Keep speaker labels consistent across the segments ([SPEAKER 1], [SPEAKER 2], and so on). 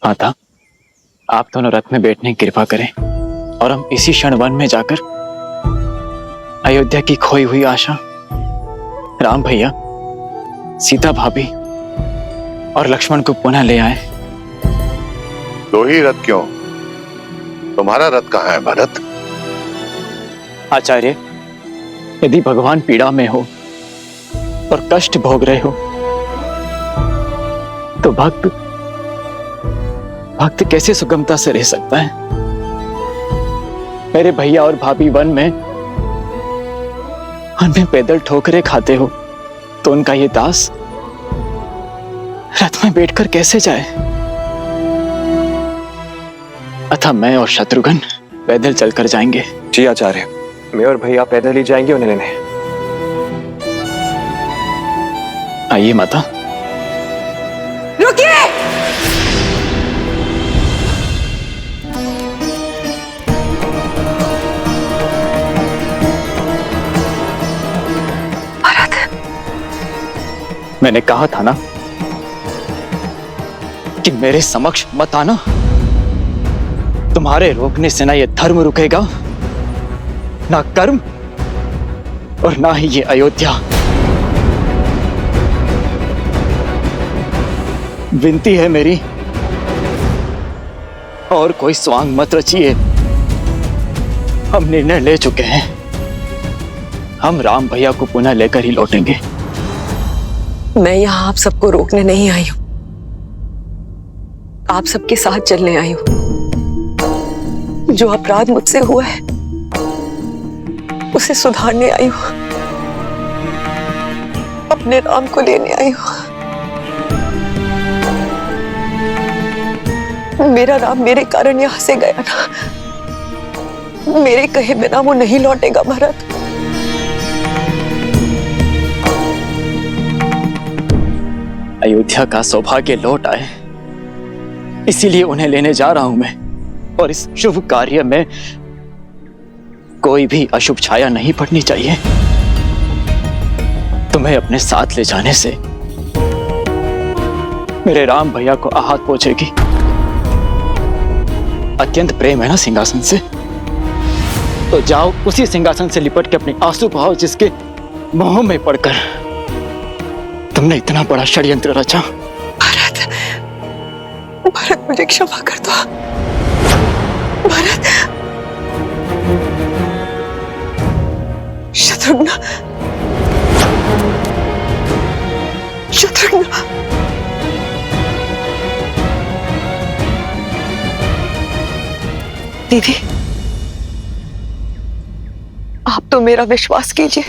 [SPEAKER 1] माता, आप दोनों रथ में बैठने की कृपा करें और हम इसी क्षण वन में जाकर अयोध्या की खोई हुई आशा, राम भैया, सीता भाभी और लक्ष्मण को पुनः ले आए।
[SPEAKER 2] दो ही रथ क्यों? तुम्हारा रथ कहाँ है भरत?
[SPEAKER 1] आचार्य, यदि भगवान पीड़ा में हो और कष्ट भोग रहे हो तो भक्त कैसे सुगमता से रह सकता है? मेरे भैया और भाभी वन में पैदल ठोकरे खाते हो तो उनका ये दास रथ में बैठकर कैसे जाए? अतः मैं और शत्रुघ्न पैदल चलकर जाएंगे।
[SPEAKER 3] जी आचार्य, मैं और भैया पैदल ही जाएंगे उन्हें लेने।
[SPEAKER 1] आइए माता।
[SPEAKER 4] रुकिए! भरत,
[SPEAKER 1] मैंने कहा था ना कि मेरे समक्ष मत आना। तुम्हारे रोकने से ना ये धर्म रुकेगा, ना कर्म और ना ही ये अयोध्या। विनती है मेरी, और कोई स्वांग मत रचिए। हम निर्णय ले चुके हैं, हम राम भैया को पुनः लेकर ही लौटेंगे।
[SPEAKER 4] मैं यहाँ आप सबको रोकने नहीं आई हूँ, आप सबके साथ चलने आई हूँ। जो अपराध मुझसे हुआ है उसे सुधारने आई हूँ, अपने राम को लेने आई हूँ। मेरा राम मेरे कारण यहाँ से गया ना, मेरे कहे बिना वो नहीं लौटेगा भरत।
[SPEAKER 1] अयोध्या का सौभाग्य लौट आए, इसीलिए उन्हें लेने जा रहा हूं मैं। और इस शुभ कार्य में कोई भी अशुभ छाया नहीं पड़नी चाहिए। तुम्हें अपने साथ ले जाने से मेरे राम भैया को आहत पहुंचेगी। अत्यंत प्रेम है ना सिंहासन से, तो जाओ उसी सिंहासन से लिपट के अपने आंसू बहाओ जिसके मोह में पड़कर तुमने इतना बड़ा षड्यंत्र रचा।
[SPEAKER 4] भरत, भरत मुझे क्षमा कर दो। भरत, शत्रुघ्न, शत्रुघ्न, दीदी, आप तो मेरा विश्वास कीजिए,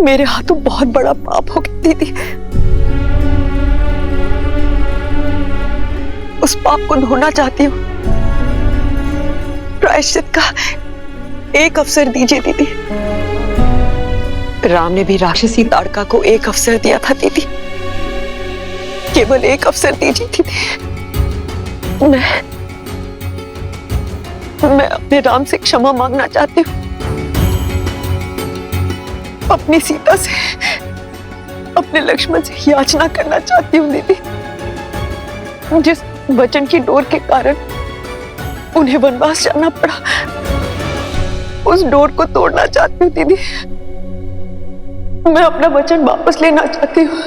[SPEAKER 4] मेरे हाथों बहुत बड़ा पाप हो गया दीदी। उस पाप को धोना चाहती हूँ, प्रायश्चित का एक अवसर दीजिए दीदी। राम ने भी राक्षसी ताड़का को एक अवसर दिया था दीदी, केवल एक अवसर दीजिए दीदी। मैं अपने राम से क्षमा मांगना चाहती हूँ, अपनी सीता से, अपने लक्ष्मण से याचना करना चाहती हूँ दीदी। जिस वचन की डोर के कारण उन्हें वनवास जाना पड़ा, उस डोर को तोड़ना चाहती हूँ दीदी। मैं अपना वचन वापस लेना चाहती हूँ,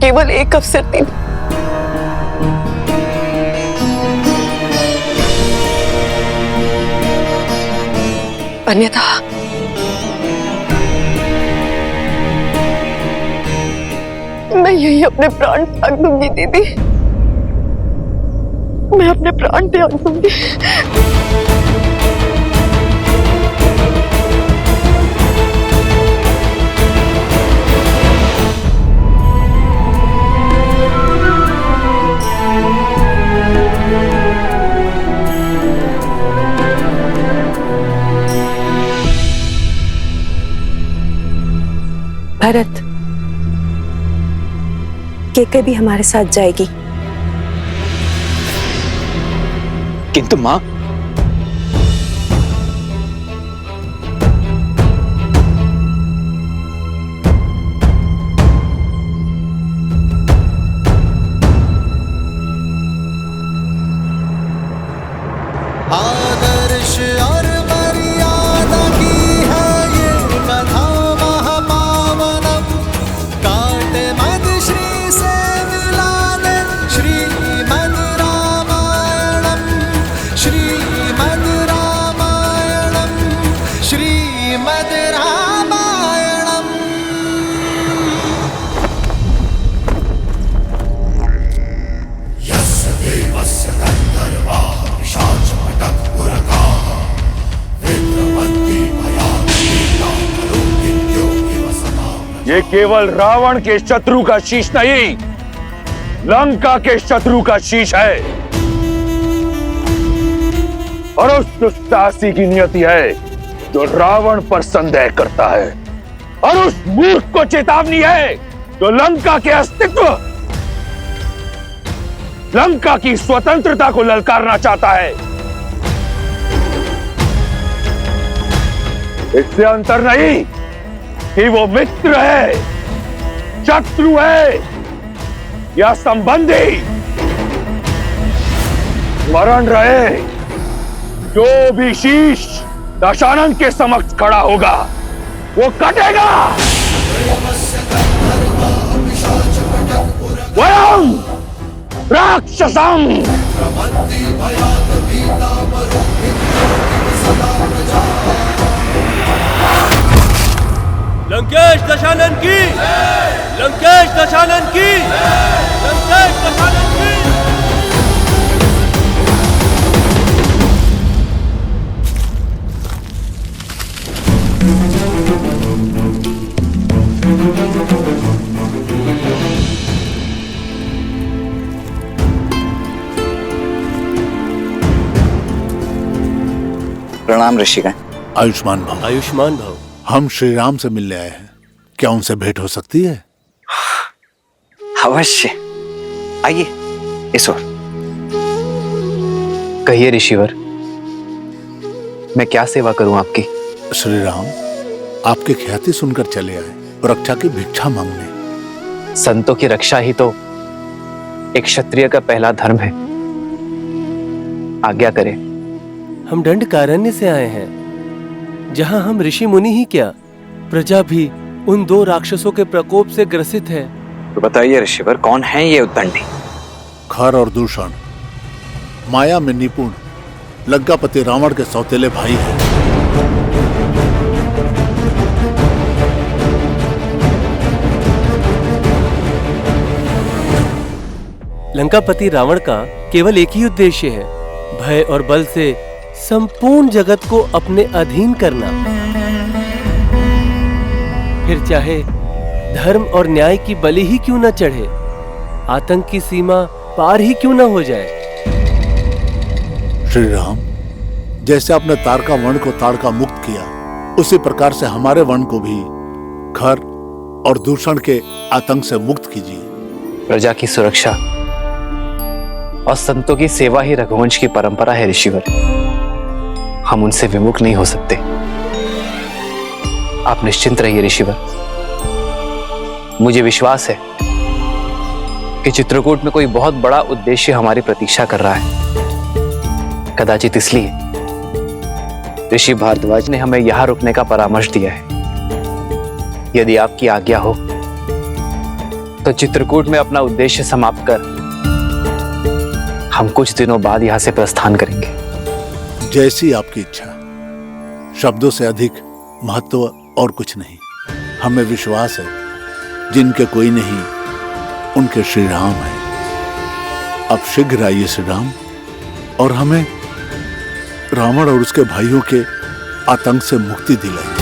[SPEAKER 4] केवल एक अवसर दीदी। अन्यथा मैं यही अपने प्राण त्याग दूंगी दीदी, मैं अपने प्राण त्याग दूंगी।
[SPEAKER 5] भरत, केके भी हमारे साथ जाएगी।
[SPEAKER 1] किंतु मां,
[SPEAKER 6] ये केवल रावण के शत्रु का शीश नहीं, लंका के शत्रु का शीश है। और उस दुस्साहसी की नियति है जो रावण पर संदेह करता है, और उस मूर्ख को चेतावनी है जो लंका के अस्तित्व, लंका की स्वतंत्रता को ललकारना चाहता है। इससे अंतर नहीं कि वो मित्र है, शत्रु है या संबंधी। स्मरण रहे, जो भी शीश दशानन के समक्ष खड़ा होगा वो कटेगा। वयम राक्षसम।
[SPEAKER 7] लंकेश दशानन की, लंकेश दशानन की, लंकेश दशानन की।
[SPEAKER 8] प्रणाम ऋषिगण।
[SPEAKER 9] आयुष्मान भव।
[SPEAKER 7] आयुष्मान भव।
[SPEAKER 9] हम श्री राम से मिलने आए हैं, क्या उनसे भेंट हो सकती है?
[SPEAKER 8] अवश्य, आइए इस ओर।
[SPEAKER 3] कहिए ऋषिवर, मैं क्या सेवा करूं आपकी?
[SPEAKER 9] श्री राम आपकी ख्याति सुनकर चले आए, रक्षा की भिक्षा मांगने।
[SPEAKER 3] संतों की रक्षा ही तो एक क्षत्रिय का पहला धर्म है। आज्ञा करें।
[SPEAKER 7] हम दंडकारण्य से आए हैं, जहां हम ऋषि मुनि ही क्या, प्रजा भी उन 2 राक्षसों के प्रकोप से ग्रसित है।
[SPEAKER 8] तो बताइए ऋषिवर, कौन है ये उद्दंडी?
[SPEAKER 9] खर और दूषण माया में निपुण लंकापति रावण के सौतेले भाई हैं।
[SPEAKER 7] लंकापति रावण का केवल एक ही उद्देश्य है, भय और बल से संपूर्ण जगत को अपने अधीन करना। फिर चाहे धर्म और न्याय की बलि ही क्यों न चढ़े, आतंक की सीमा पार ही क्यों न हो जाए।
[SPEAKER 9] श्री राम, जैसे आपने तारका वर्ण को ताड़का मुक्त किया, उसी प्रकार से हमारे वर्ण को भी खर और दूषण के आतंक से मुक्त कीजिए।
[SPEAKER 3] प्रजा की सुरक्षा और संतों की सेवा ही रघुवंश की परंपरा है ऋषिवर। हम उनसे विमुख नहीं हो सकते। आप निश्चिंत रहिए ऋषिवर। मुझे विश्वास है कि चित्रकूट में कोई बहुत बड़ा उद्देश्य हमारी प्रतीक्षा कर रहा है। कदाचित इसलिए ऋषि भारद्वाज ने हमें यहां रुकने का परामर्श दिया है। यदि आपकी आज्ञा हो तो चित्रकूट में अपना उद्देश्य समाप्त कर हम कुछ दिनों बाद यहां से प्रस्थान करेंगे।
[SPEAKER 9] जैसी आपकी इच्छा। शब्दों से अधिक महत्व और कुछ नहीं। हमें विश्वास है, जिनके कोई नहीं उनके श्री राम है। अब शीघ्र आइए श्री राम, और हमें रावण और उसके भाइयों के आतंक से मुक्ति दिलाइए।